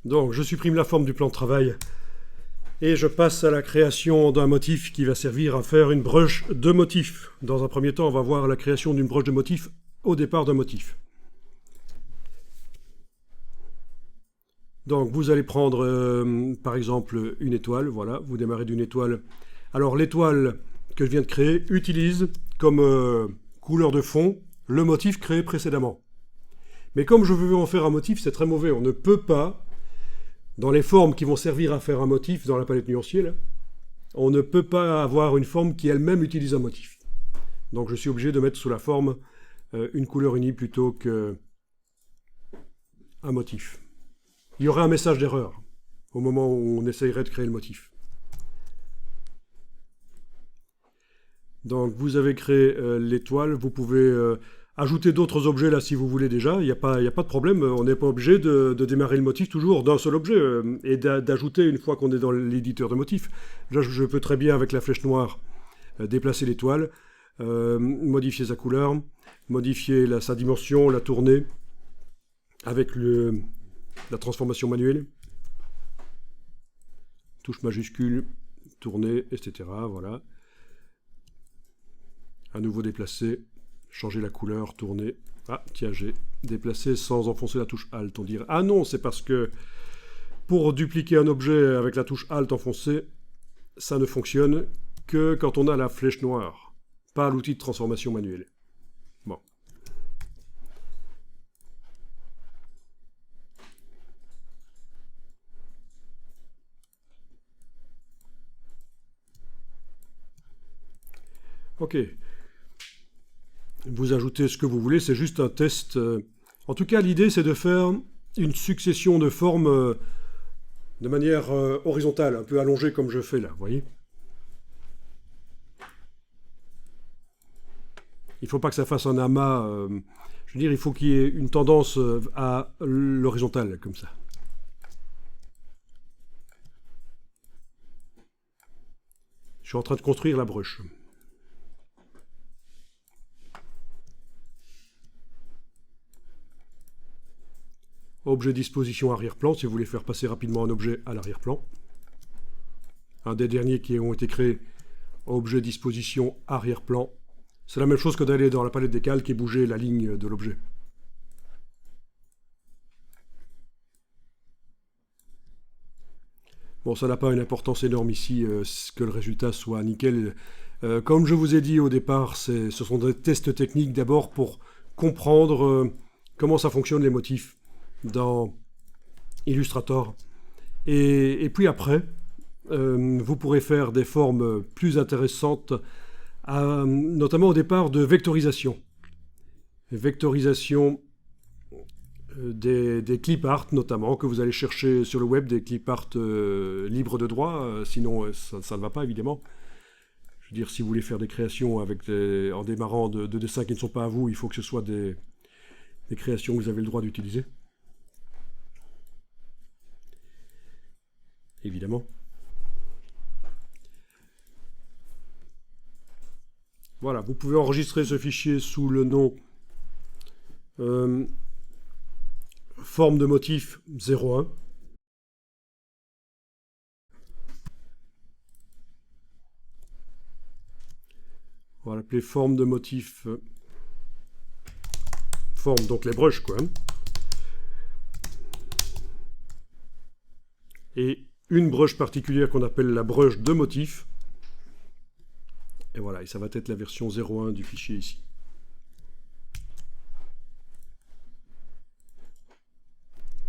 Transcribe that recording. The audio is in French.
Donc, je supprime la forme du plan de travail et je passe à la création d'un motif qui va servir à faire une broche de motifs. Dans un premier temps, on va voir la création d'une broche de motifs au départ d'un motif. Donc, vous allez prendre, par exemple, une étoile. Voilà, vous démarrez d'une étoile. Alors, l'étoile que je viens de créer utilise comme couleur de fond le motif créé précédemment. Mais comme je veux en faire un motif, c'est très mauvais. On ne peut pas, dans les formes qui vont servir à faire un motif dans la palette nuancier, là, on ne peut pas avoir une forme qui elle-même utilise un motif. Donc je suis obligé de mettre sous la forme une couleur unie plutôt qu'un motif. Il y aurait un message d'erreur au moment où on essayerait de créer le motif. Donc vous avez créé l'étoile, vous pouvez ajouter d'autres objets là si vous voulez déjà, il n'y a pas de problème, on n'est pas obligé de démarrer le motif toujours d'un seul objet et d'ajouter une fois qu'on est dans l'éditeur de motifs. Là je peux très bien avec la flèche noire déplacer l'étoile, modifier sa couleur, modifier sa dimension, la tourner avec la transformation manuelle, touche majuscule, tourner, etc. Voilà. À nouveau déplacer, changer la couleur, tourner. Ah, tiens, j'ai déplacé sans enfoncer la touche Alt. On dirait, ah non, c'est parce que pour dupliquer un objet avec la touche Alt enfoncée, ça ne fonctionne que quand on a la flèche noire, pas l'outil de transformation manuelle. Bon. Ok. Vous ajoutez ce que vous voulez, c'est juste un test. En tout cas, l'idée, c'est de faire une succession de formes de manière horizontale, un peu allongée comme je fais là, vous voyez. Il ne faut pas que ça fasse un amas. Je veux dire, il faut qu'il y ait une tendance à l'horizontale, comme ça. Je suis en train de construire la broche. Objet disposition arrière-plan, si vous voulez faire passer rapidement un objet à l'arrière-plan. Un des derniers qui ont été créés, objet disposition arrière-plan. C'est la même chose que d'aller dans la palette des calques et bouger la ligne de l'objet. Bon, ça n'a pas une importance énorme ici, que le résultat soit nickel. Comme je vous ai dit au départ, ce sont des tests techniques d'abord pour comprendre comment ça fonctionne les motifs dans Illustrator. Et puis après, vous pourrez faire des formes plus intéressantes, notamment au départ de vectorisation. Vectorisation des clip art notamment, que vous allez chercher sur le web, des clip art libres de droit, sinon ça ne va pas évidemment. Je veux dire, si vous voulez faire des créations en démarrant de dessins qui ne sont pas à vous, il faut que ce soit des créations que vous avez le droit d'utiliser. Évidemment. Voilà, vous pouvez enregistrer ce fichier sous le nom forme de motif 01. On va l'appeler forme de motif forme, donc les brushes quoi. Et une brush particulière qu'on appelle la brush de motif. Et voilà, et ça va être la version 01 du fichier ici.